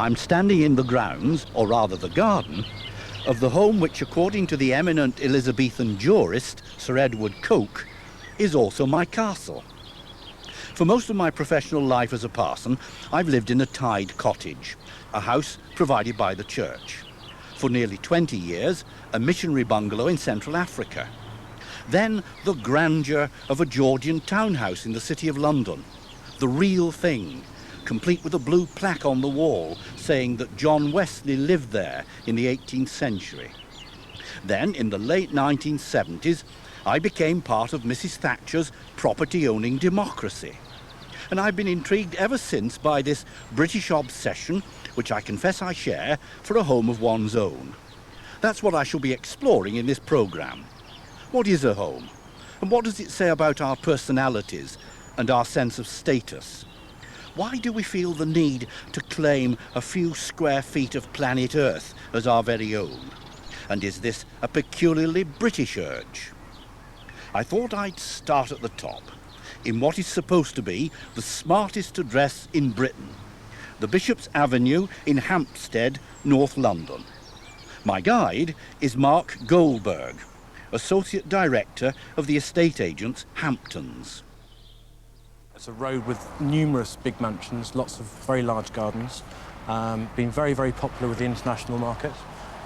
I'm standing in the grounds, or rather the garden, of the home which, according to the eminent Elizabethan jurist Sir Edward Coke, is also my castle. For most of my professional life as a parson, I've lived in a tied cottage, a house provided by the church. For nearly 20 years, a missionary bungalow in Central Africa. Then the grandeur of a Georgian townhouse in the City of London, the real thing, complete with a blue plaque on the wall saying that John Wesley lived there in the 18th century. Then, in the late 1970s, I became part of Mrs. Thatcher's property-owning democracy. And I've been intrigued ever since by this British obsession, which I confess I share, for a home of one's own. That's what I shall be exploring in this programme. What is a home? And what does it say about our personalities and our sense of status? Why do we feel the need to claim a few square feet of planet Earth as our very own? And is this a peculiarly British urge? I thought I'd start at the top, in what is supposed to be the smartest address in Britain, the Bishop's Avenue in Hampstead, North London. My guide is Mark Goldberg, Associate Director of the estate agents Hamptons. It's a road with numerous big mansions, lots of very large gardens, been very, very popular with the international market,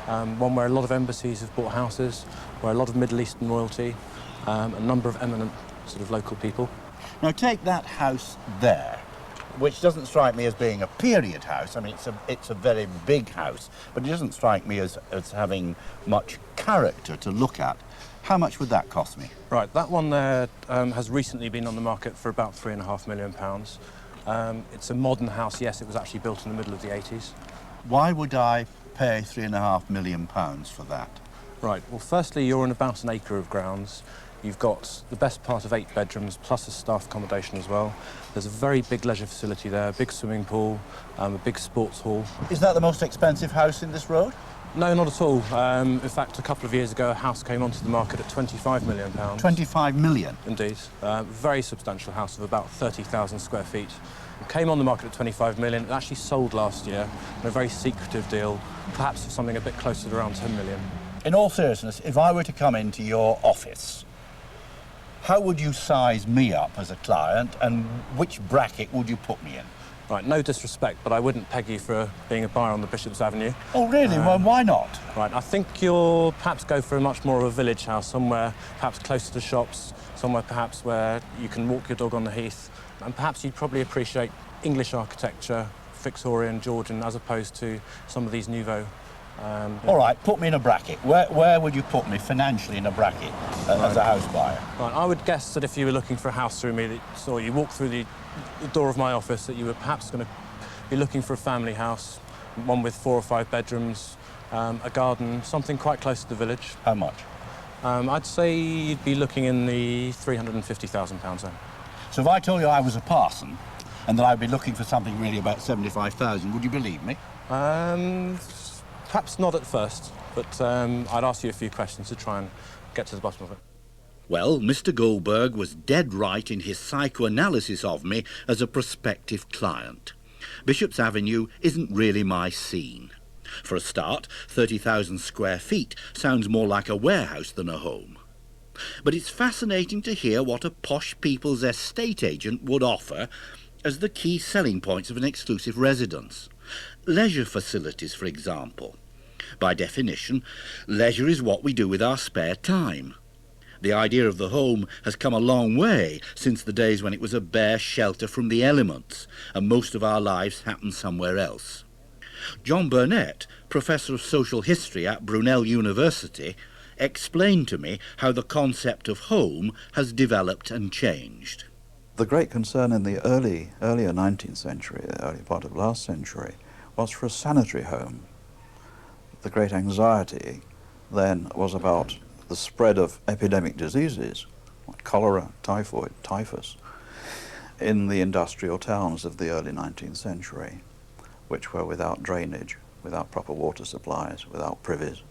one where a lot of embassies have bought houses, where a lot of Middle Eastern royalty, a number of eminent sort of local people. Now take that house there, which doesn't strike me as being a period house. I mean, it's a very big house, but it doesn't strike me as having much character to look at. How much would that cost me? Right, that one there has recently been on the market for about £3.5 million. It's a modern house, yes, it was actually built in the middle of the 80s. Why would I pay £3.5 million for that? Right, well, firstly, you're on about an acre of grounds. You've got the best part of 8 bedrooms, plus a staff accommodation as well. There's a very big leisure facility there, a big swimming pool, a big sports hall. Is that the most expensive house in this road? No, not at all. In fact, a couple of years ago, a house came onto the market at £25 million. 25 million? Indeed. Very substantial house of about 30,000 square feet. It came on the market at 25 million. It actually sold last year in a very secretive deal, perhaps for something a bit closer to around 10 million. In all seriousness, if I were to come into your office, how would you size me up as a client, and which bracket would you put me in? Right, no disrespect, but I wouldn't peg you for being a buyer on the Bishop's Avenue. Oh, really? Well, why not? Right, I think you'll perhaps go for a much more of a village house, somewhere perhaps closer to shops, somewhere perhaps where you can walk your dog on the heath, and perhaps you'd probably appreciate English architecture, Victorian, Georgian, as opposed to some of these nouveau. All right, put me in a bracket. Where would you put me financially in a bracket as a house buyer? Right, I would guess that if you were looking for a house through me, or you walked through the door of my office, that you were perhaps going to be looking for a family house, one with 4 or 5 bedrooms, a garden, something quite close to the village. How much? I'd say you'd be looking in the £350,000 zone. So if I told you I was a parson and that I'd be looking for something really about 75,000, would you believe me? Perhaps not at first, but I'd ask you a few questions to try and get to the bottom of it. Well, Mr. Goldberg was dead right in his psychoanalysis of me as a prospective client. Bishop's Avenue isn't really my scene. For a start, 30,000 square feet sounds more like a warehouse than a home. But it's fascinating to hear what a posh people's estate agent would offer as the key selling points of an exclusive residence. Leisure facilities, for example. By definition, leisure is what we do with our spare time. The idea of the home has come a long way since the days when it was a bare shelter from the elements, and most of our lives happened somewhere else. John Burnett, Professor of Social History at Brunel University, explained to me how the concept of home has developed and changed. The great concern in the earlier 19th century, the early part of last century, was for a sanitary home. The great anxiety then was about the spread of epidemic diseases, like cholera, typhoid, typhus, in the industrial towns of the early 19th century, which were without drainage, without proper water supplies, without privies.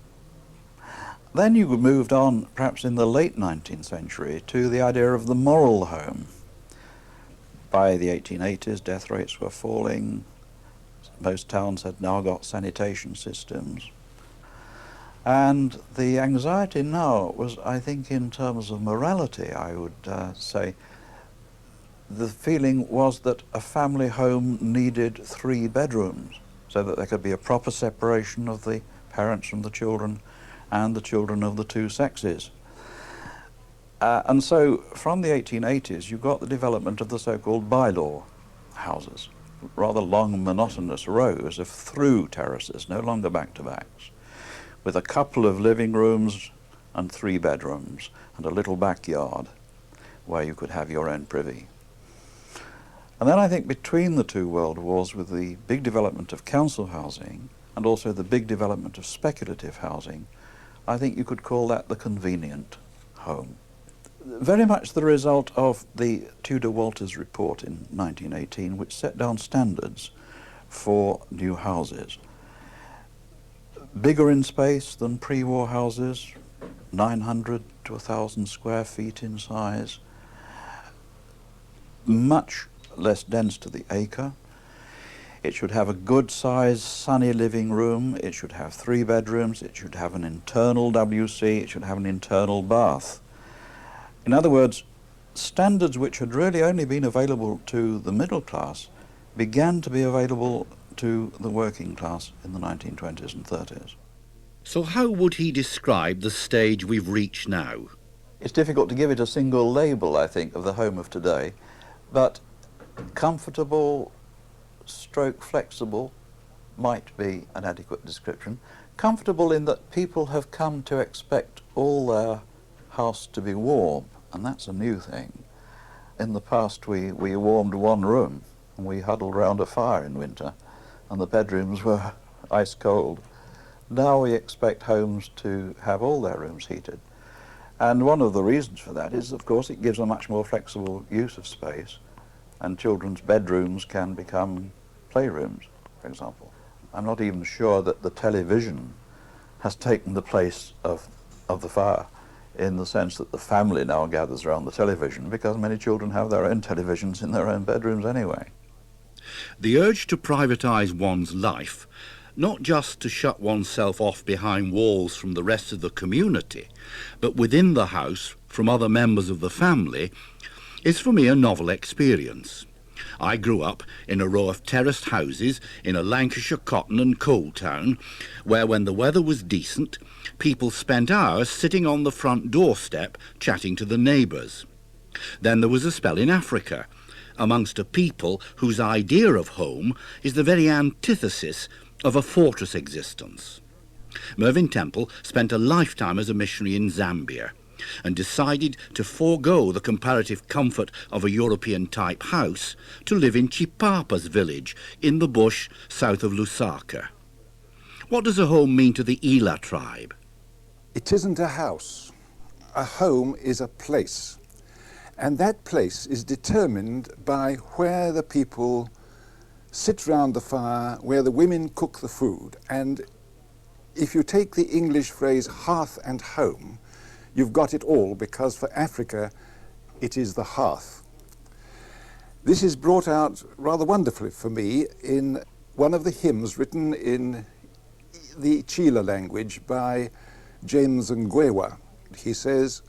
Then you moved on, perhaps in the late 19th century, to the idea of the moral home. By the 1880s, death rates were falling, Most towns had now got sanitation systems. And the anxiety now was, I think, in terms of morality, I would say, the feeling was that a family home needed 3 bedrooms so that there could be a proper separation of the parents from the children and the children of the 2 sexes. And so from the 1880s you got the development of the so-called bylaw houses, rather long monotonous rows of through terraces, no longer back-to-backs, with a couple of living rooms and 3 bedrooms and a little backyard where you could have your own privy. And then I think between the 2 world wars, with the big development of council housing and also the big development of speculative housing, I think you could call that the convenient home. Very much the result of the Tudor-Walters report in 1918, which set down standards for new houses. Bigger in space than pre-war houses, 900 to 1,000 square feet in size, much less dense to the acre. It should have a good sized sunny living room, it should have 3 bedrooms, it should have an internal WC, it should have an internal bath. In other words, standards which had really only been available to the middle class began to be available to the working class in the 1920s and 30s. So how would he describe the stage we've reached now? It's difficult to give it a single label, I think, of the home of today, but comfortable stroke flexible might be an adequate description. Comfortable in that people have come to expect all their house to be warm, and that's a new thing. In the past we warmed 1 room and we huddled round a fire in winter and the bedrooms were ice cold. Now we expect homes to have all their rooms heated, and one of the reasons for that is, of course, it gives a much more flexible use of space, and children's bedrooms can become playrooms, for example. I'm not even sure that the television has taken the place of the fire, in the sense that the family now gathers around the television, because many children have their own televisions in their own bedrooms anyway. The urge to privatise one's life, not just to shut oneself off behind walls from the rest of the community, but within the house from other members of the family, is for me a novel experience. I grew up in a row of terraced houses in a Lancashire cotton and coal town, where when the weather was decent, people spent hours sitting on the front doorstep chatting to the neighbours. Then there was a spell in Africa, amongst a people whose idea of home is the very antithesis of a fortress existence. Mervyn Temple spent a lifetime as a missionary in Zambia and decided to forego the comparative comfort of a European-type house to live in Chipapa's village in the bush south of Lusaka. What does a home mean to the Ila tribe? It isn't a house. A home is a place. And that place is determined by where the people sit round the fire, where the women cook the food. And if you take the English phrase hearth and home, you've got it all, because for Africa it is the hearth. This is brought out rather wonderfully for me in one of the hymns written in the Chila language by James Ngwewa. He says,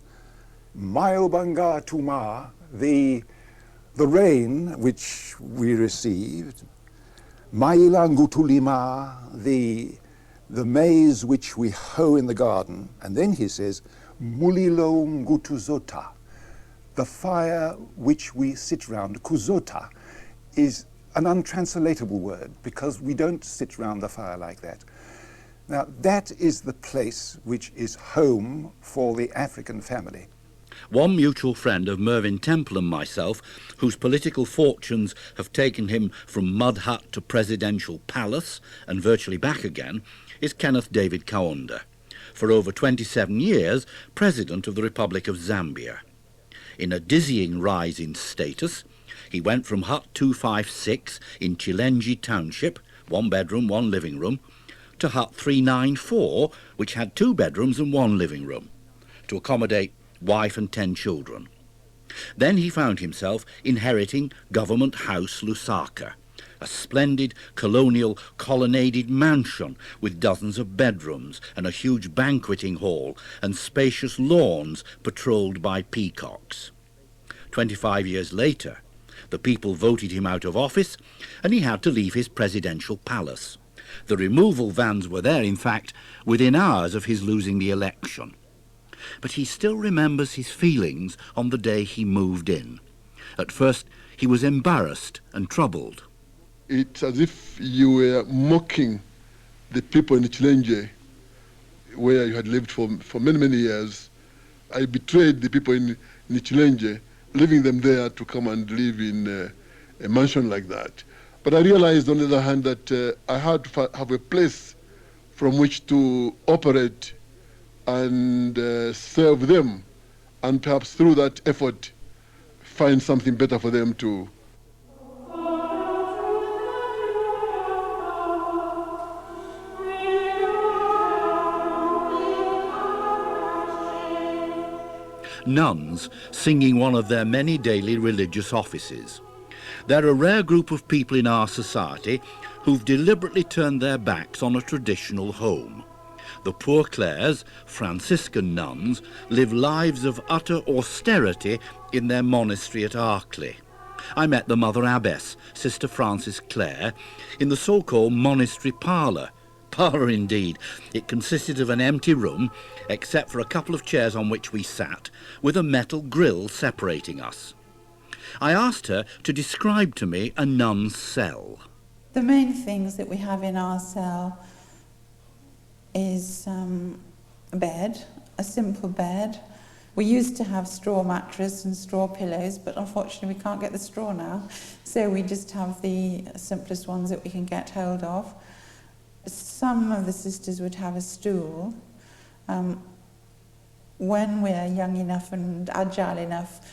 Mailbanga Tuma, the rain which we received, Mailangutulima, the maize which we hoe in the garden, and then he says, Mulilo Ngutuzota, the fire which we sit round. Kuzota is an untranslatable word, because we don't sit round the fire like that. Now, that is the place which is home for the African family. One mutual friend of Mervyn Temple and myself, whose political fortunes have taken him from mud hut to presidential palace and virtually back again, is Kenneth David Kaunda, for over 27 years President of the Republic of Zambia. In a dizzying rise in status, he went from Hut 256 in Chilenji Township, 1 bedroom, 1 living room, to Hut 394, which had 2 bedrooms and 1 living room, to accommodate wife and 10 children. Then he found himself inheriting Government House Lusaka, a splendid colonial colonnaded mansion with dozens of bedrooms and a huge banqueting hall and spacious lawns patrolled by peacocks. 25 years later, the people voted him out of office and he had to leave his presidential palace. The removal vans were there, in fact, within hours of his losing the election. But he still remembers his feelings on the day he moved in. At first, he was embarrassed and troubled. It's as if you were mocking the people in Chilenge, where you had lived for many, many years. I betrayed the people in Chilenge, leaving them there to come and live in a mansion like that. But I realized, on the other hand, that I had to have a place from which to operate and serve them, and perhaps through that effort, find something better for them too. Nuns singing one of their many daily religious offices. They're a rare group of people in our society who've deliberately turned their backs on a traditional home. The Poor Clares, Franciscan nuns, live lives of utter austerity in their monastery at Arkley. I met the Mother Abbess, Sister Frances Clare, in the so-called monastery parlour. Parlour indeed. It consisted of an empty room, except for a couple of chairs on which we sat, with a metal grille separating us. I asked her to describe to me a nun's cell. The main things that we have in our cell is a bed, a simple bed. We used to have straw mattress and straw pillows, but unfortunately we can't get the straw now, so we just have the simplest ones that we can get hold of. Some of the sisters would have a stool. When we're young enough and agile enough,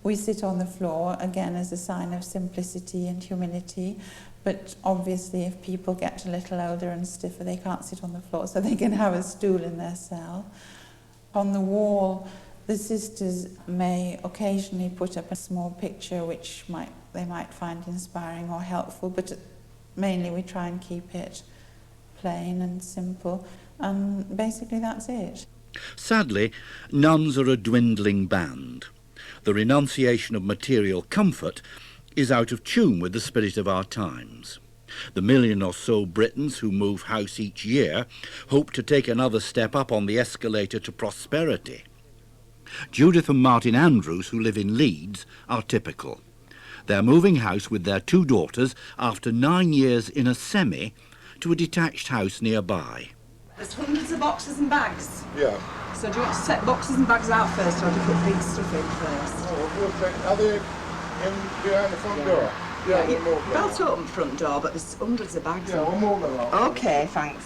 we sit on the floor, again as a sign of simplicity and humility, but obviously if people get a little older and stiffer, they can't sit on the floor, so they can have a stool in their cell. On the wall, the sisters may occasionally put up a small picture which they might find inspiring or helpful, but mainly we try and keep it plain and simple, and basically that's it. Sadly, nuns are a dwindling band. The renunciation of material comfort is out of tune with the spirit of our times. The million or so Britons who move house each year hope to take another step up on the escalator to prosperity. Judith and Martin Andrews, who live in Leeds, are typical. They're moving house with their 2 daughters after 9 years in a semi to a detached house nearby. There's hundreds of boxes and bags. Yeah. So do you want to set boxes and bags out first, or do you put big stuff in first? Are they behind the front door? Belt open front door, but there's hundreds of bags. Yeah, we'll move them out. Okay, thanks.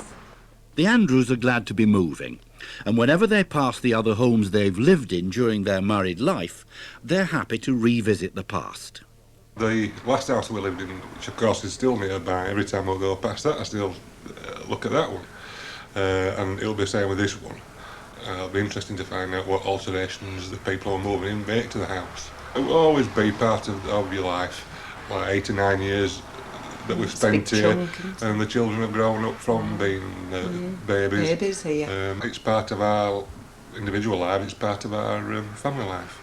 The Andrews are glad to be moving, and whenever they pass the other homes they've lived in during their married life, they're happy to revisit the past. The last house we lived in, which of course is still nearby, every time we go past that I still look at that one. And it'll be the same with this one. It'll be interesting to find out what alterations the people who are moving in make to the house. It will always be part of your life, like 8 or 9 years that we've spent here, and the children have grown up from being babies. Babies here. It's part of our individual life, it's part of our family life.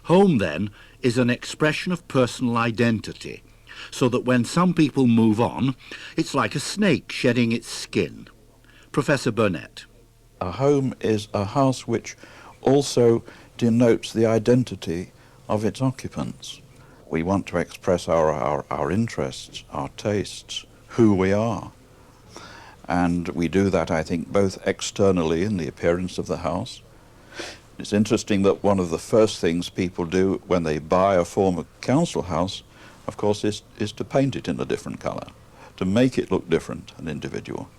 Home, then, is an expression of personal identity, so that when some people move on, it's like a snake shedding its skin. Professor Burnett. A home is a house which also denotes the identity of its occupants. We want to express our interests, our tastes, who we are. And we do that, I think, both externally in the appearance of the house. It's interesting that one of the first things people do when they buy a former council house, of course, is to paint it in a different colour, to make it look different and individual.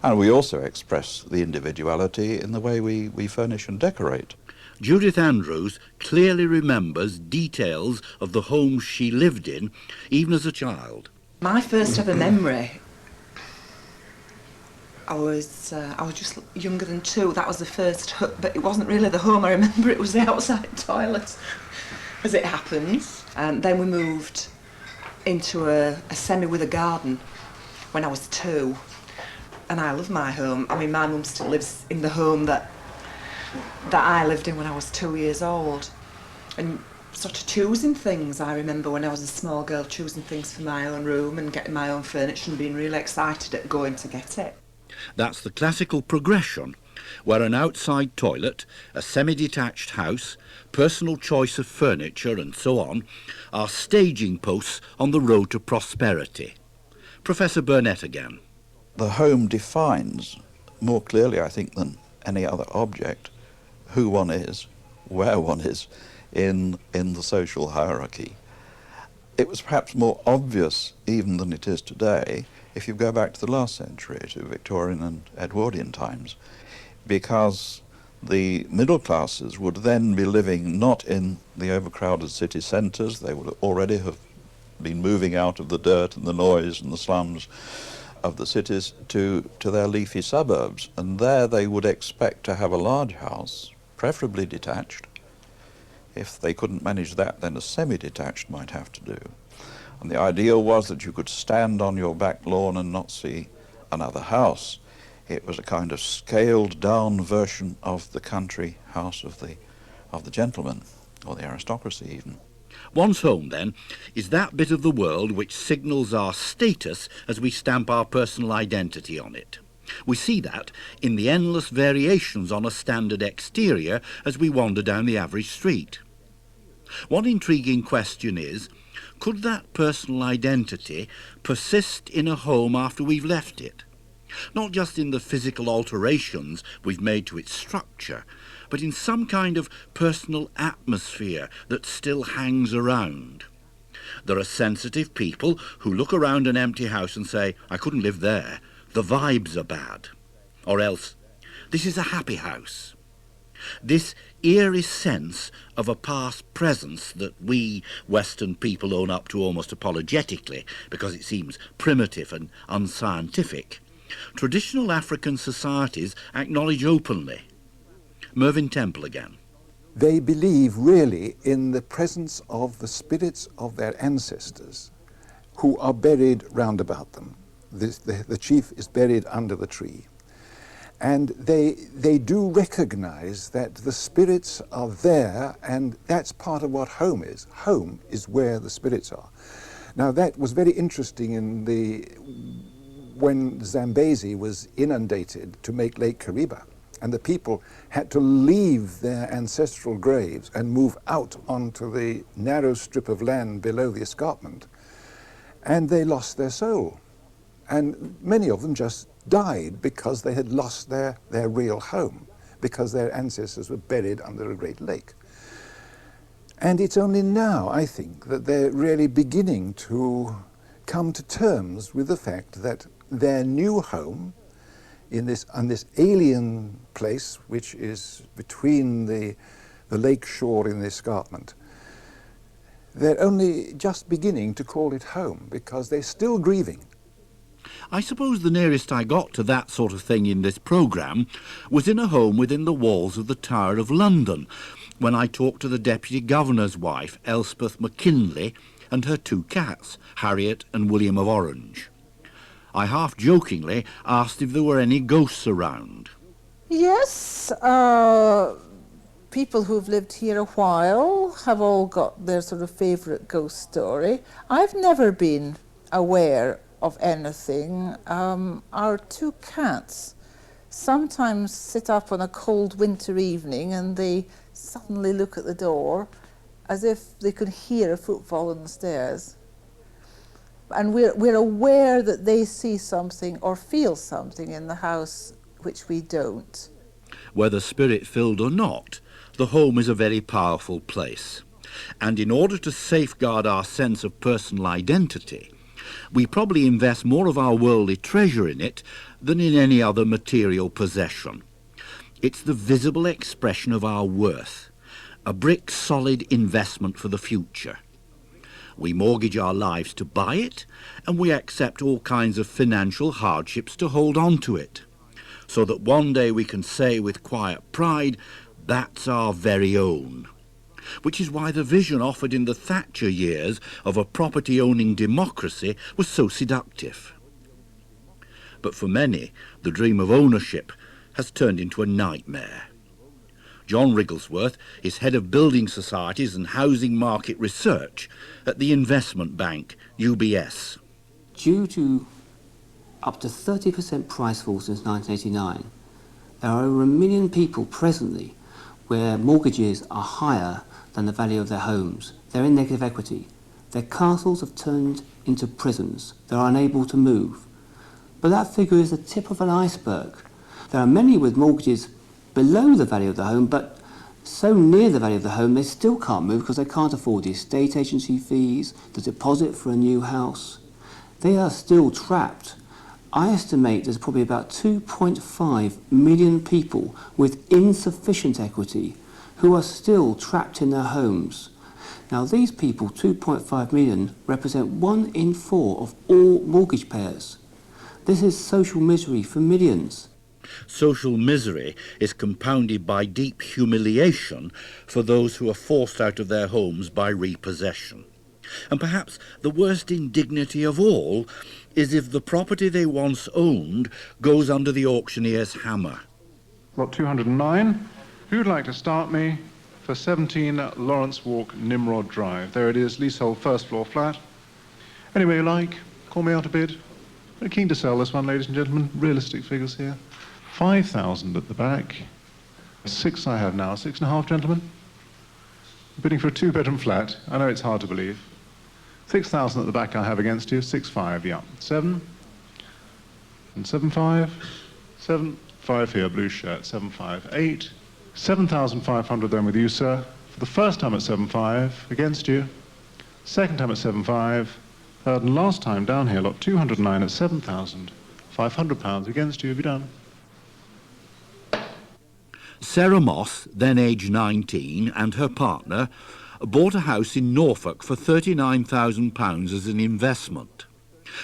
And we also express the individuality in the way we furnish and decorate. Judith Andrews clearly remembers details of the home she lived in, even as a child. My first ever memory, I was just younger than 2. That was the first, but it wasn't really the home. I remember it was the outside toilet, as it happens. And then we moved into a semi with a garden when I was 2. And I love my home. I mean, my mum still lives in the home that I lived in when I was 2 years old. And sort of choosing things, I remember when I was a small girl, choosing things for my own room and getting my own furniture and being really excited at going to get it. That's the classical progression, where an outside toilet, a semi-detached house, personal choice of furniture and so on are staging posts on the road to prosperity. Professor Burnett again. The home defines more clearly, I think, than any other object, who one is, where one is in the social hierarchy. It was perhaps more obvious even than it is today if you go back to the last century, to Victorian and Edwardian times, because the middle classes would then be living not in the overcrowded city centres. They would already have been moving out of the dirt and the noise and the slums of the cities to their leafy suburbs, and there they would expect to have a large house, preferably detached. If they couldn't manage that, then a semi-detached might have to do. And the ideal was that you could stand on your back lawn and not see another house. It was a kind of scaled down version of the country house of the gentleman, or the aristocracy even. One's home, then, is that bit of the world which signals our status as we stamp our personal identity on it. We see that in the endless variations on a standard exterior as we wander down the average street. One intriguing question is, could that personal identity persist in a home after we've left it? Not just in the physical alterations we've made to its structure, but in some kind of personal atmosphere that still hangs around. There are sensitive people who look around an empty house and say, I couldn't live there, the vibes are bad. Or else, this is a happy house. This eerie sense of a past presence that we Western people own up to almost apologetically because it seems primitive and unscientific, traditional African societies acknowledge openly. Mervyn Temple again. They believe really in the presence of the spirits of their ancestors who are buried round about them. The chief is buried under the tree. And they do recognize that the spirits are there, and that's part of what home is. Home is where the spirits are. Now that was very interesting when Zambezi was inundated to make Lake Kariba, and the people had to leave their ancestral graves and move out onto the narrow strip of land below the escarpment, and they lost their soul. And many of them just died because they had lost their real home, because their ancestors were buried under a great lake. And it's only now, I think, that they're really beginning to come to terms with the fact that their new home on this alien place, which is between the lake shore and the escarpment, they're only just beginning to call it home because they're still grieving. I suppose the nearest I got to that sort of thing in this programme was in a home within the walls of the Tower of London, when I talked to the Deputy Governor's wife, Elspeth McKinley, and her 2 cats, Harriet and William of Orange. I half-jokingly asked if there were any ghosts around. Yes, people who've lived here a while have all got their sort of favourite ghost story. I've never been aware of anything. Our 2 cats sometimes sit up on a cold winter evening and they suddenly look at the door as if they could hear a footfall on the stairs. And we're aware that they see something or feel something in the house which we don't. Whether spirit-filled or not, the home is a very powerful place. And in order to safeguard our sense of personal identity, we probably invest more of our worldly treasure in it than in any other material possession. It's the visible expression of our worth, a brick-solid investment for the future. We mortgage our lives to buy it, and we accept all kinds of financial hardships to hold on to it, so that one day we can say with quiet pride, that's our very own. which is why the vision offered in the Thatcher years of a property-owning democracy was so seductive. But for many, the dream of ownership has turned into a nightmare. John Wrigglesworth is head of building societies and housing market research at the investment bank UBS. Due to up to 30% price fall since 1989, there are over 1 million people presently where mortgages are higher than the value of their homes. They're in negative equity. Their castles have turned into prisons. They're unable to move. But that figure is the tip of an iceberg. There are many with mortgages below the value of the home, but so near the value of the home they still can't move because they can't afford the estate agency fees, the deposit for a new house. They are still trapped. I estimate there's probably about 2.5 million people with insufficient equity who are still trapped in their homes. Now these people, 2.5 million, represent 1 in 4 of all mortgage payers. This is social misery for millions. Social misery is compounded by deep humiliation for those who are forced out of their homes by repossession. And perhaps the worst indignity of all is if the property they once owned goes under the auctioneer's hammer. Lot 209. Who'd like to start me for 17 Lawrence Walk, Nimrod Drive? There it is, leasehold, first floor flat. Any way you like, call me out a bid. Very keen to sell this one, ladies and gentlemen. Realistic figures here. 5,000 at the back. 6 I have now. 6.5, gentlemen. Bidding for a 2-bedroom flat. I know it's hard to believe. 6,000 at the back I have against you. 6.5, yeah. 7. And 7.5. 7.5 here, blue shirt. 7.5. 8. 7,500 then with you, sir. For the first time at 7.5 against you. Second time at 7.5. Third and last time down here, lot 209 at 7,500 pounds against you. Have you done? Sarah Moss, then aged 19, and her partner bought a house in Norfolk for £39,000 as an investment.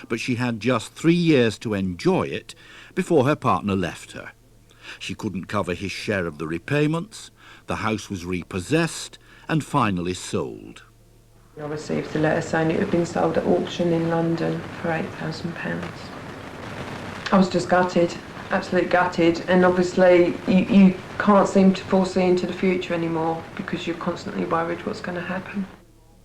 But she had just 3 years to enjoy it before her partner left her. She couldn't cover his share of the repayments, the house was repossessed and finally sold. I received a letter saying it had been sold at auction in London for £8,000. I was just gutted, absolutely gutted, and obviously you can't seem to foresee into the future anymore because you're constantly worried what's going to happen.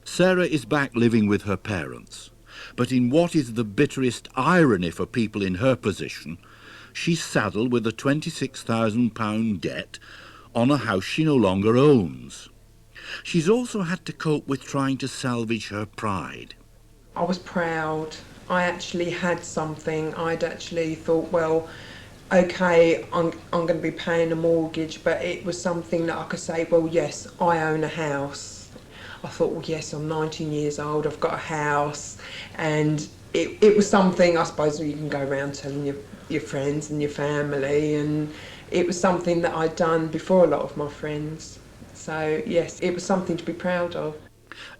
Sarah is back living with her parents, but in what is the bitterest irony for people in her position, she's saddled with a £26,000 debt on a house she no longer owns. She's also had to cope with trying to salvage her pride. I was proud. I actually had something. I'd actually thought, well, okay, I'm going to be paying a mortgage, but it was something that I could say, well, yes, I own a house. I thought, well, yes, I'm 19 years old, I've got a house, and it was something, I suppose, you can go around telling your friends and your family, and it was something that I'd done before a lot of my friends. So, yes, it was something to be proud of.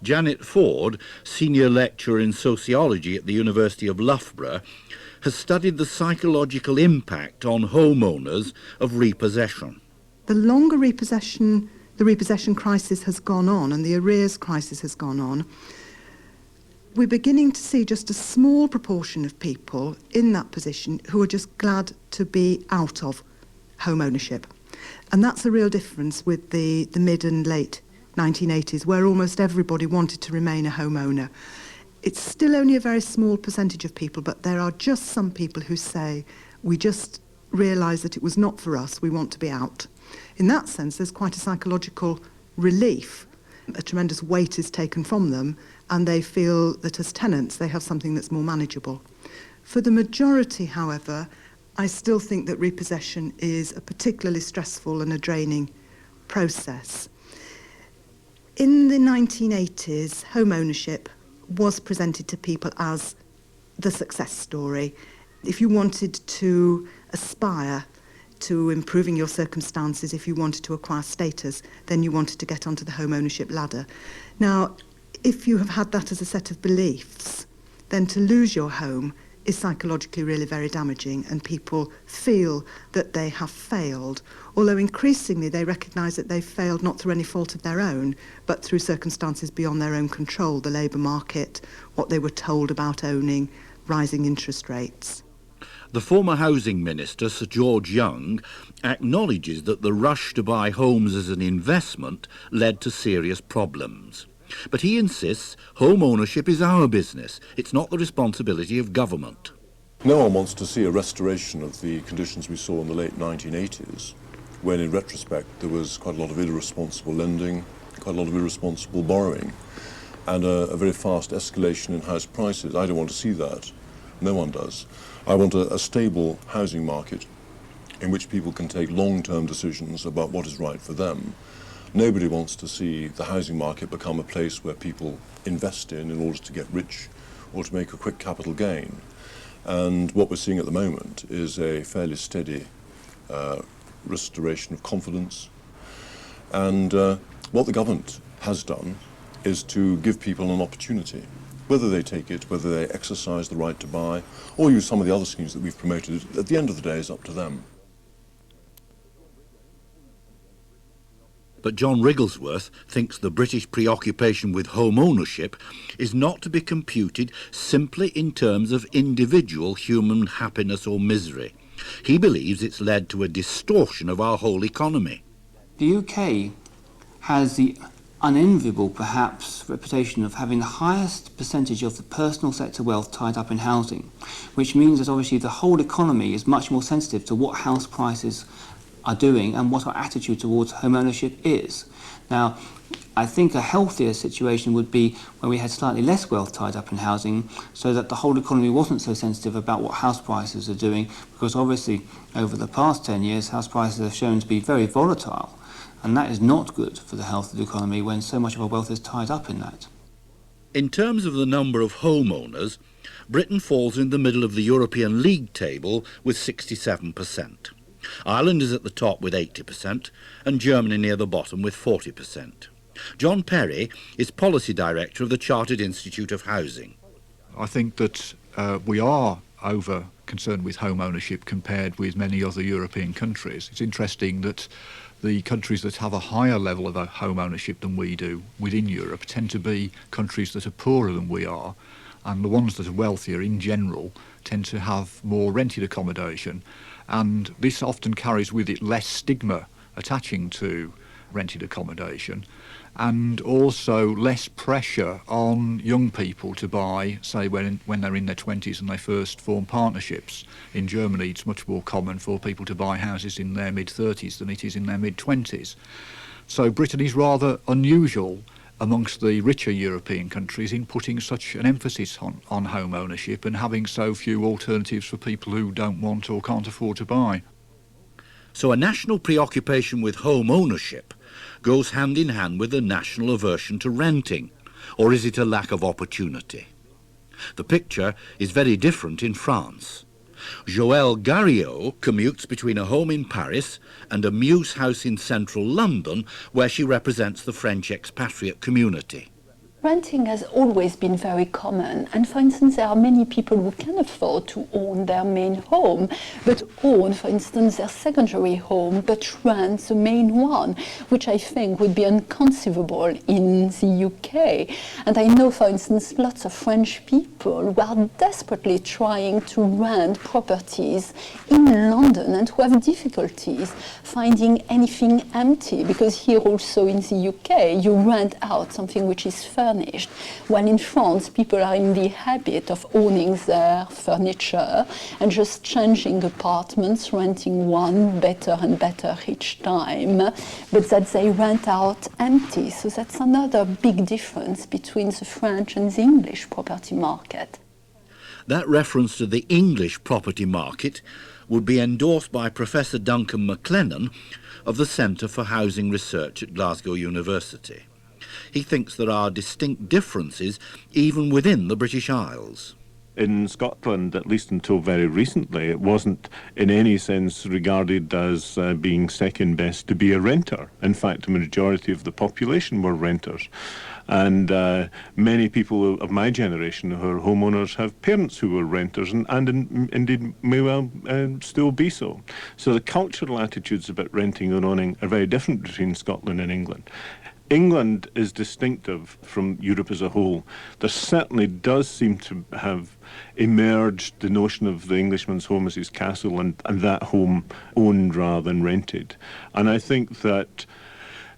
Janet Ford, senior lecturer in sociology at the University of Loughborough, has studied the psychological impact on homeowners of repossession. The longer the repossession crisis has gone on and the arrears crisis has gone on, we're beginning to see just a small proportion of people in that position who are just glad to be out of home ownership. And that's a real difference with the mid and late 1980s, where almost everybody wanted to remain a homeowner. It's still only a very small percentage of people, but there are just some people who say, we just realise that it was not for us, we want to be out. In that sense, there's quite a psychological relief. A tremendous weight is taken from them, and they feel that as tenants, they have something that's more manageable. For the majority, however, I still think that repossession is a particularly stressful and a draining process. In the 1980s, home ownership was presented to people as the success story. If you wanted to aspire to improving your circumstances, if you wanted to acquire status, then you wanted to get onto the home ownership ladder. Now, if you have had that as a set of beliefs, then to lose your home is psychologically really very damaging, and people feel that they have failed, although increasingly they recognise that they've failed not through any fault of their own, but through circumstances beyond their own control, the labour market, what they were told about owning, rising interest rates. The former housing minister, Sir George Young, acknowledges that the rush to buy homes as an investment led to serious problems. But he insists home ownership is our business. It's not the responsibility of government. No one wants to see a restoration of the conditions we saw in the late 1980s, when in retrospect there was quite a lot of irresponsible lending, quite a lot of irresponsible borrowing, and a very fast escalation in house prices. I don't want to see that. No one does. I want a stable housing market in which people can take long-term decisions about what is right for them. Nobody wants to see the housing market become a place where people invest in order to get rich or to make a quick capital gain. And what we're seeing at the moment is a fairly steady restoration of confidence. And what the government has done is to give people an opportunity. Whether they take it, whether they exercise the right to buy, or use some of the other schemes that we've promoted, at the end of the day, is up to them. But John Wrigglesworth thinks the British preoccupation with home ownership is not to be computed simply in terms of individual human happiness or misery. He believes it's led to a distortion of our whole economy. The UK has the unenviable, perhaps, reputation of having the highest percentage of the personal sector wealth tied up in housing, which means that obviously the whole economy is much more sensitive to what house prices are doing and what our attitude towards home ownership is. Now, I think a healthier situation would be when we had slightly less wealth tied up in housing, so that the whole economy wasn't so sensitive about what house prices are doing, because obviously over the past 10 years house prices have shown to be very volatile, and that is not good for the health of the economy when so much of our wealth is tied up in that. In terms of the number of homeowners, Britain falls in the middle of the European League table with 67%. Ireland is at the top with 80% and Germany near the bottom with 40%. John Perry is Policy Director of the Chartered Institute of Housing. I think that we are over concerned with home ownership compared with many other European countries. It's interesting that the countries that have a higher level of home ownership than we do within Europe tend to be countries that are poorer than we are, and the ones that are wealthier in general tend to have more rented accommodation. And this often carries with it less stigma attaching to rented accommodation, and also less pressure on young people to buy, say, when they're in their 20s and they first form partnerships. In Germany, it's much more common for people to buy houses in their mid-30s than it is in their mid-20s. So Britain is rather unusual amongst the richer European countries in putting such an emphasis on home ownership and having so few alternatives for people who don't want or can't afford to buy. So a national preoccupation with home ownership goes hand in hand with a national aversion to renting, or is it a lack of opportunity? The picture is very different in France. Joëlle Garriot commutes between a home in Paris and a mews house in central London, where she represents the French expatriate community. Renting has always been very common, and for instance there are many people who can afford to own their main home, but own, for instance, their secondary home, but rent the main one, which I think would be inconceivable in the UK. And I know, for instance, lots of French people who are desperately trying to rent properties in London and who have difficulties finding anything empty, because here also in the UK you rent out something which is furnished, while in France people are in the habit of owning their furniture and just changing apartments, renting one better and better each time, but that they rent out empty. So that's another big difference between the French and the English property market. That reference to the English property market would be endorsed by Professor Duncan McLennan of the Centre for Housing Research at Glasgow University. He thinks there are distinct differences even within the British Isles. In Scotland, at least until very recently, it wasn't in any sense regarded as being second best to be a renter. In fact, the majority of the population were renters. And many people of my generation who are homeowners have parents who were renters and indeed may well still be so. So the cultural attitudes about renting and owning are very different between Scotland and England. England is distinctive from Europe as a whole. There certainly does seem to have emerged the notion of the Englishman's home as his castle, and that home owned rather than rented. And I think that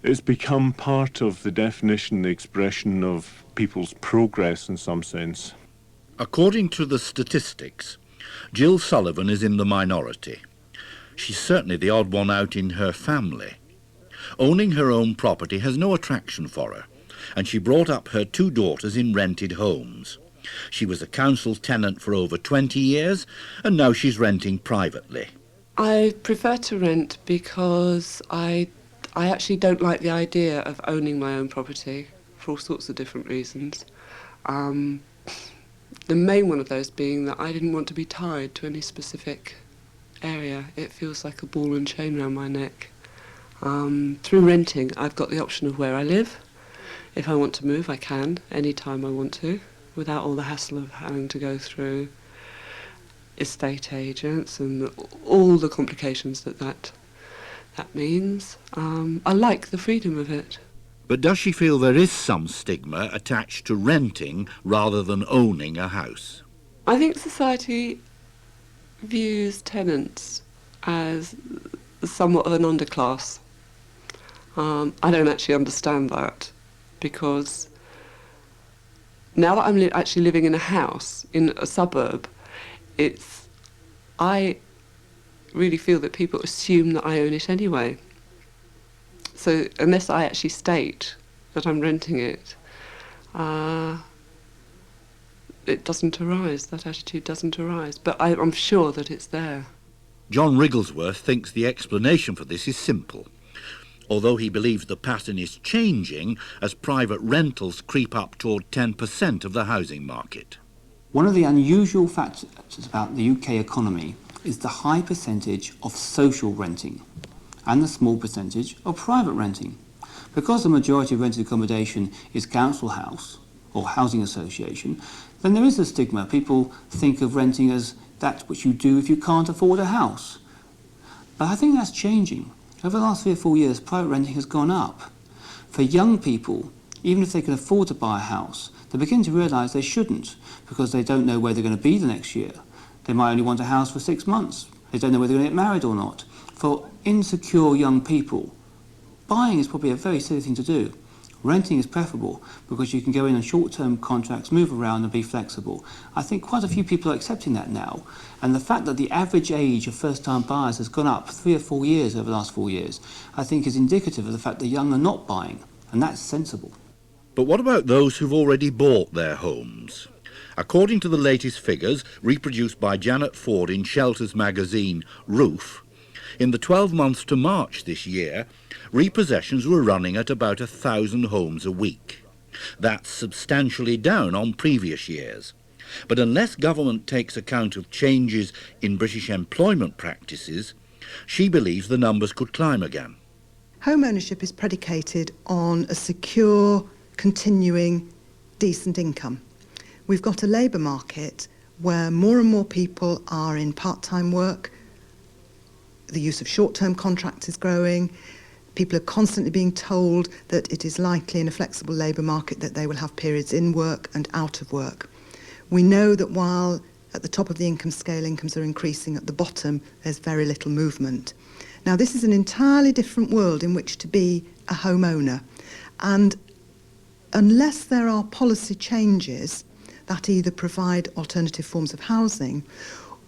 it's become part of the definition, the expression of people's progress in some sense. According to the statistics, Jill Sullivan is in the minority. She's certainly the odd one out in her family. Owning her own property has no attraction for her, and she brought up her two daughters in rented homes. She was a council tenant for over 20 years, and now she's renting privately. I prefer to rent because I actually don't like the idea of owning my own property for all sorts of different reasons. The main one of those being that I didn't want to be tied to any specific area. It feels like a ball and chain around my neck. Through renting, I've got the option of where I live. If I want to move, I can, any time I want to, without all the hassle of having to go through estate agents and all the complications that means. I like the freedom of it. But does she feel there is some stigma attached to renting rather than owning a house? I think society views tenants as somewhat of an underclass. I don't actually understand that, because now that I'm actually living in a house in a suburb, I really feel that people assume that I own it anyway. So unless I actually state that I'm renting it, it doesn't arise, that attitude doesn't arise. But I'm sure that it's there. John Wrigglesworth thinks the explanation for this is simple, although he believes the pattern is changing as private rentals creep up toward 10% of the housing market. One of the unusual factors about the UK economy is the high percentage of social renting and the small percentage of private renting. Because the majority of rented accommodation is council house or housing association, then there is a stigma. People think of renting as that which you do if you can't afford a house. But I think that's changing. Over the last 3 or 4 years, private renting has gone up. For young people, even if they can afford to buy a house, they begin to realise they shouldn't, because they don't know where they're going to be the next year. They might only want a house for 6 months. They don't know whether they're going to get married or not. For insecure young people, buying is probably a very silly thing to do. Renting is preferable because you can go in on short-term contracts, move around and be flexible. I think quite a few people are accepting that now. And the fact that the average age of first-time buyers has gone up 3 or 4 years over the last 4 years, I think is indicative of the fact that young are not buying. And that's sensible. But what about those who've already bought their homes? According to the latest figures reproduced by Janet Ford in Shelter's magazine Roof, in the 12 months to March this year, repossessions were running at about 1,000 homes a week. That's substantially down on previous years. But unless government takes account of changes in British employment practices, she believes the numbers could climb again. Home ownership is predicated on a secure, continuing, decent income. We've got a labour market where more and more people are in part-time work. The use of short-term contracts is growing. People are constantly being told that it is likely in a flexible labour market that they will have periods in work and out of work. We know that while at the top of the income scale incomes are increasing, at the bottom there's very little movement. Now this is an entirely different world in which to be a homeowner, and unless there are policy changes that either provide alternative forms of housing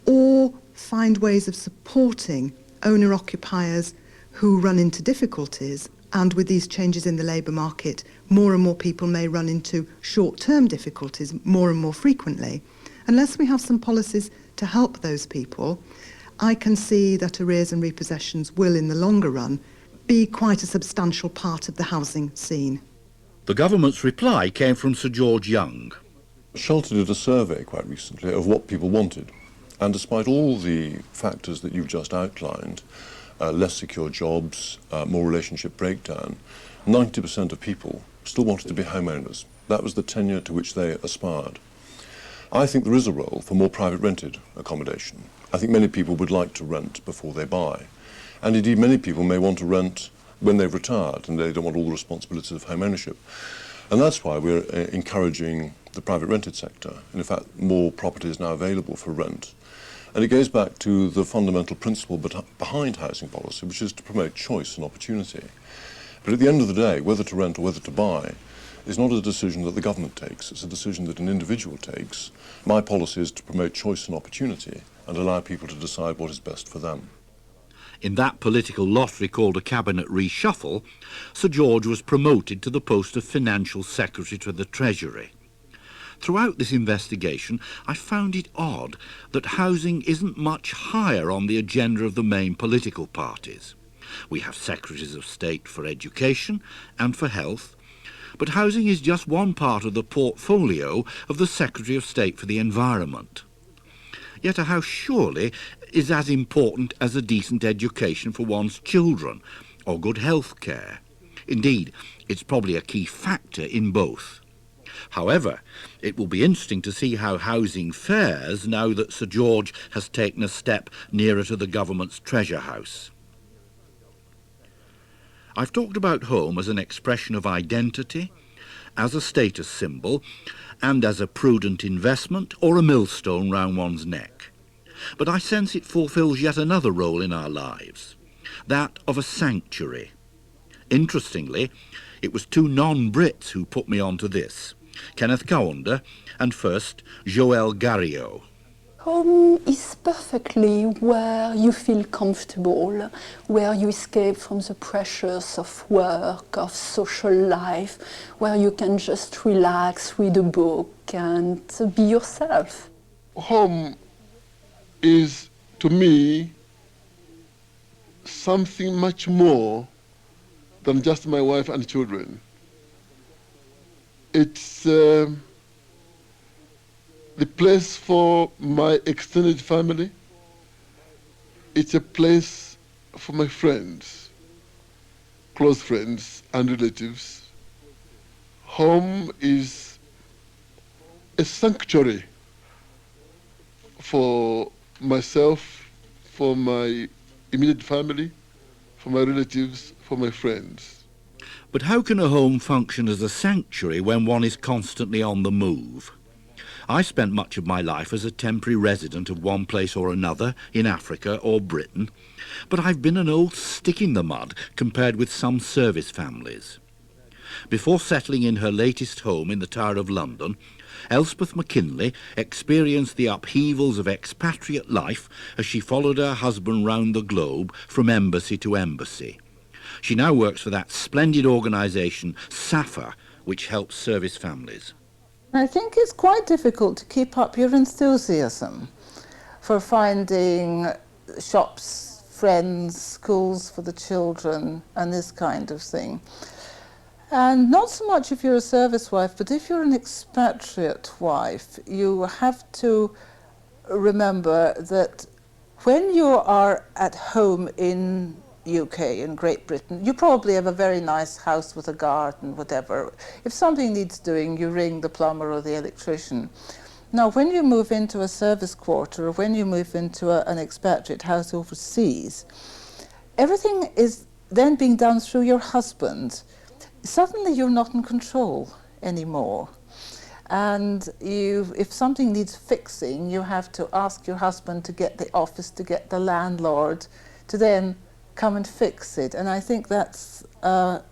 or find ways of supporting owner-occupiers who run into difficulties, and with these changes in the labour market, more and more people may run into short-term difficulties more and more frequently. Unless we have some policies to help those people, I can see that arrears and repossessions will, in the longer run, be quite a substantial part of the housing scene. The government's reply came from Sir George Young. Shelter did a survey quite recently of what people wanted, and despite all the factors that you've just outlined, less secure jobs, more relationship breakdown, 90% of people still wanted to be homeowners. That was the tenure to which they aspired. I think there is a role for more private rented accommodation. I think many people would like to rent before they buy. And indeed many people may want to rent when they've retired and they don't want all the responsibilities of home ownership. And that's why we're encouraging the private rented sector. And in fact, more property is now available for rent. And it goes back to the fundamental principle behind housing policy, which is to promote choice and opportunity. But at the end of the day, whether to rent or whether to buy is not a decision that the government takes. It's a decision that an individual takes. My policy is to promote choice and opportunity and allow people to decide what is best for them. In that political lottery called a cabinet reshuffle, Sir George was promoted to the post of Financial Secretary to the Treasury. Throughout this investigation, I found it odd that housing isn't much higher on the agenda of the main political parties. We have Secretaries of State for Education and for Health, but housing is just one part of the portfolio of the Secretary of State for the Environment. Yet a house surely is as important as a decent education for one's children or good health care. Indeed, it's probably a key factor in both. However, it will be interesting to see how housing fares now that Sir George has taken a step nearer to the government's treasure house. I've talked about home as an expression of identity, as a status symbol, and as a prudent investment or a millstone round one's neck. But I sense it fulfills yet another role in our lives, that of a sanctuary. Interestingly, it was two non-Brits who put me onto this, Kenneth Cowender and first Joël Garriot. Home is perfectly where you feel comfortable, where you escape from the pressures of work, of social life, where you can just relax, read a book and be yourself. Home is, to me, something much more than just my wife and children. It's the place for my extended family. It's a place for my friends, close friends and relatives. Home is a sanctuary for myself, for my immediate family, for my relatives, for my friends. But how can a home function as a sanctuary when one is constantly on the move? I spent much of my life as a temporary resident of one place or another in Africa or Britain, but I've been an old stick in the mud compared with some service families. Before settling in her latest home in the Tower of London, Elspeth McKinley experienced the upheavals of expatriate life as she followed her husband round the globe from embassy to embassy. She now works for that splendid organisation, SAFA, which helps service families. I think it's quite difficult to keep up your enthusiasm for finding shops, friends, schools for the children and this kind of thing. And not so much if you're a service wife, but if you're an expatriate wife, you have to remember that when you are at home in UK, in Great Britain, you probably have a very nice house with a garden, whatever. If something needs doing, you ring the plumber or the electrician. Now, when you move into a service quarter or when you move into an expatriate house overseas, everything is then being done through your husband. Suddenly you're not in control anymore. And if something needs fixing, you have to ask your husband to get the office, to get the landlord, to then come and fix it. And I think that's a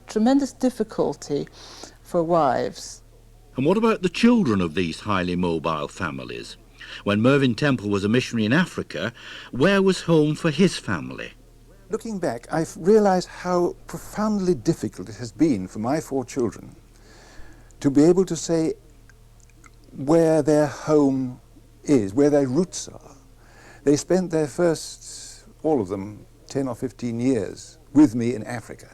tremendous difficulty for wives. And what about the children of these highly mobile families? When Mervyn Temple was a missionary in Africa, where was home for his family? Looking back, I've realized how profoundly difficult it has been for my 4 children to be able to say where their home is, where their roots are. They spent their first, all of them, 10 or 15 years with me in Africa.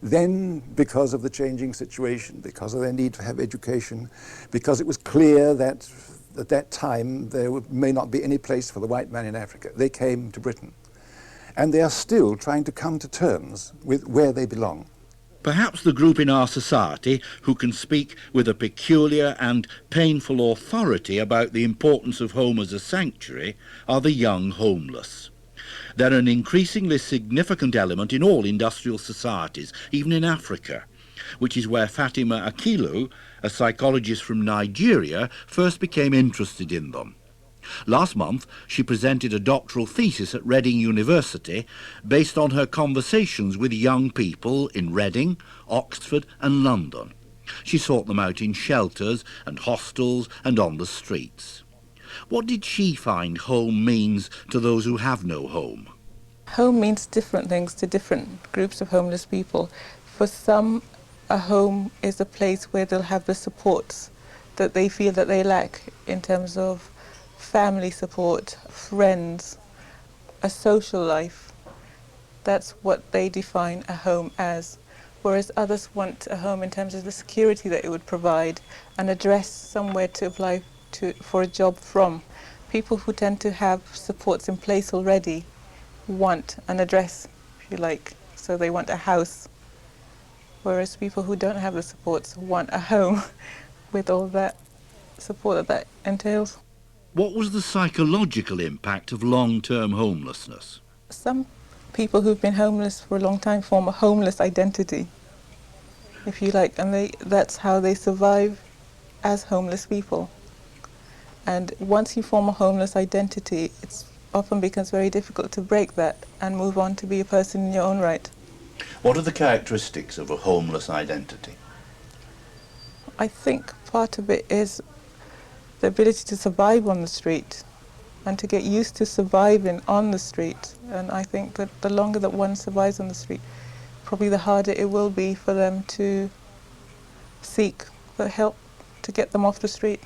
Then, because of the changing situation, because of their need to have education, because it was clear that at that time there may not be any place for the white man in Africa, they came to Britain. And they are still trying to come to terms with where they belong. Perhaps the group in our society who can speak with a peculiar and painful authority about the importance of home as a sanctuary are the young homeless. They're an increasingly significant element in all industrial societies, even in Africa, which is where Fatima Akilu, a psychologist from Nigeria, first became interested in them. Last month, she presented a doctoral thesis at Reading University based on her conversations with young people in Reading, Oxford and London. She sought them out in shelters and hostels and on the streets. What did she find home means to those who have no home? Home means different things to different groups of homeless people. For some, a home is a place where they'll have the supports that they feel that they lack in terms of family support, friends, a social life. That's what they define a home as. Whereas others want a home in terms of the security that it would provide, an address somewhere to apply for a job from. People who tend to have supports in place already want an address, if you like, so they want a house. Whereas people who don't have the supports want a home with all that support that entails. What was the psychological impact of long-term homelessness? Some people who've been homeless for a long time form a homeless identity, if you like, and that's how they survive as homeless people. And once you form a homeless identity, it often becomes very difficult to break that and move on to be a person in your own right. What are the characteristics of a homeless identity? I think part of it is the ability to survive on the street and to get used to surviving on the street. And I think that the longer that one survives on the street, probably the harder it will be for them to seek the help to get them off the street.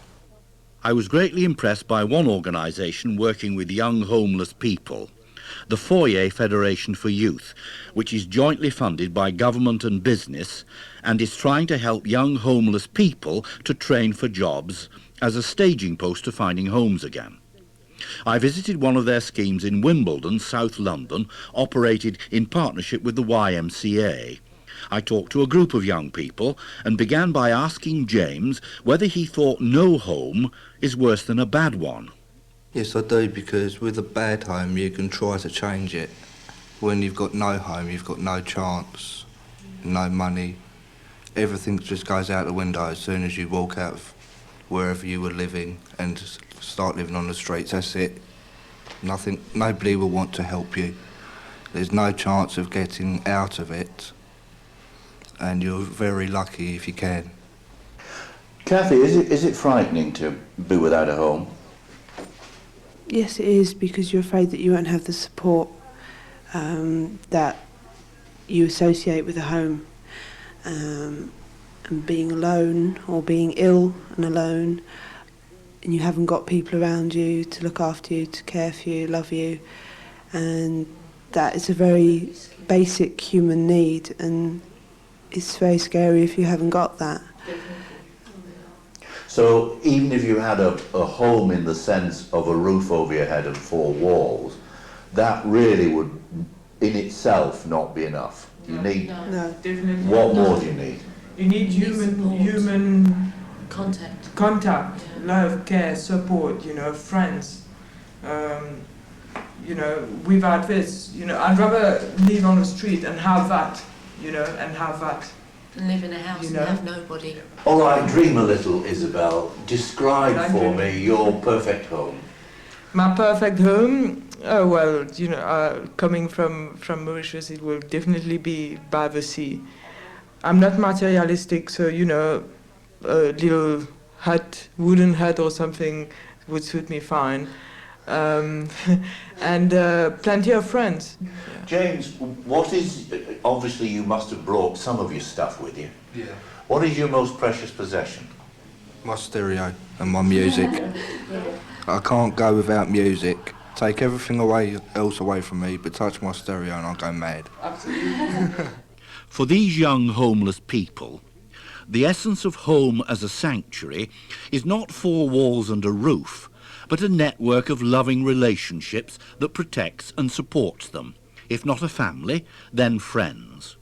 I was greatly impressed by one organisation working with young homeless people, the Foyer Federation for Youth, which is jointly funded by government and business and is trying to help young homeless people to train for jobs as a staging post to finding homes again. I visited one of their schemes in Wimbledon, South London, operated in partnership with the YMCA. I talked to a group of young people and began by asking James whether he thought no home is worse than a bad one. Yes, I do, because with a bad home you can try to change it. When you've got no home, you've got no chance, no money. Everything just goes out the window as soon as you walk out of wherever you were living and start living on the streets. That's it. Nobody will want to help you. There's no chance of getting out of it, and you're very lucky if you can. Kathy, is it frightening to be without a home? Yes, it is, because you're afraid that you won't have the support that you associate with a home. And being alone or being ill and alone, and you haven't got people around you to look after you, to care for you, love you, and that is a very basic human need, and it's very scary if you haven't got that. So even if you had a home in the sense of a roof over your head and four walls, that really would in itself not be enough. You need... No, definitely. What more do you need? You need human contact, love, care, support, friends. Without this, I'd rather live on the street and have that, And live in a house and have nobody. All right, dream a little, Isabel. Describe for me your perfect home. My perfect home? Oh, well, coming from Mauritius, it will definitely be by the sea. I'm not materialistic, so, a little hut, wooden hut or something would suit me fine. And plenty of friends. James, what is... Obviously you must have brought some of your stuff with you. Yeah. What is your most precious possession? My stereo and my music. I can't go without music. Take everything else away from me, but touch my stereo and I'll go mad. Absolutely. For these young homeless people, the essence of home as a sanctuary is not four walls and a roof, but a network of loving relationships that protects and supports them. If not a family, then friends.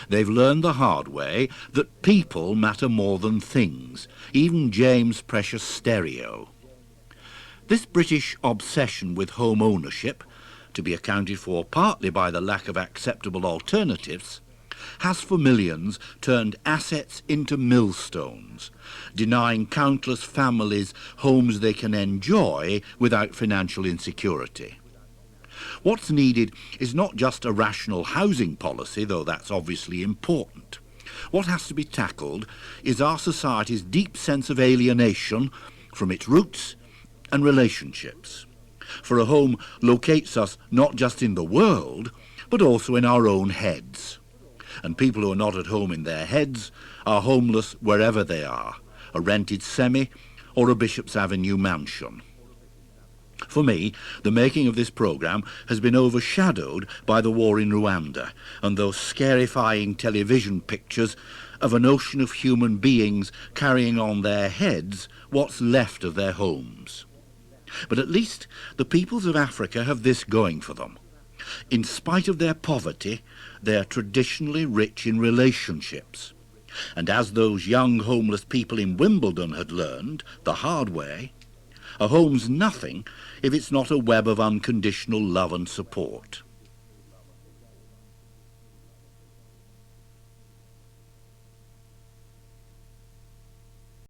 They've learned the hard way that people matter more than things, even James' precious stereo. This British obsession with home ownership, to be accounted for partly by the lack of acceptable alternatives, has for millions turned assets into millstones, denying countless families homes they can enjoy without financial insecurity. What's needed is not just a rational housing policy, though that's obviously important. What has to be tackled is our society's deep sense of alienation from its roots and relationships. For a home locates us not just in the world, but also in our own heads. And people who are not at home in their heads are homeless wherever they are, a rented semi or a Bishop's Avenue mansion. For me, the making of this programme has been overshadowed by the war in Rwanda and those scarifying television pictures of an ocean of human beings carrying on their heads what's left of their homes. But at least the peoples of Africa have this going for them. In spite of their poverty, they are traditionally rich in relationships. And as those young homeless people in Wimbledon had learned the hard way, a home's nothing if it's not a web of unconditional love and support.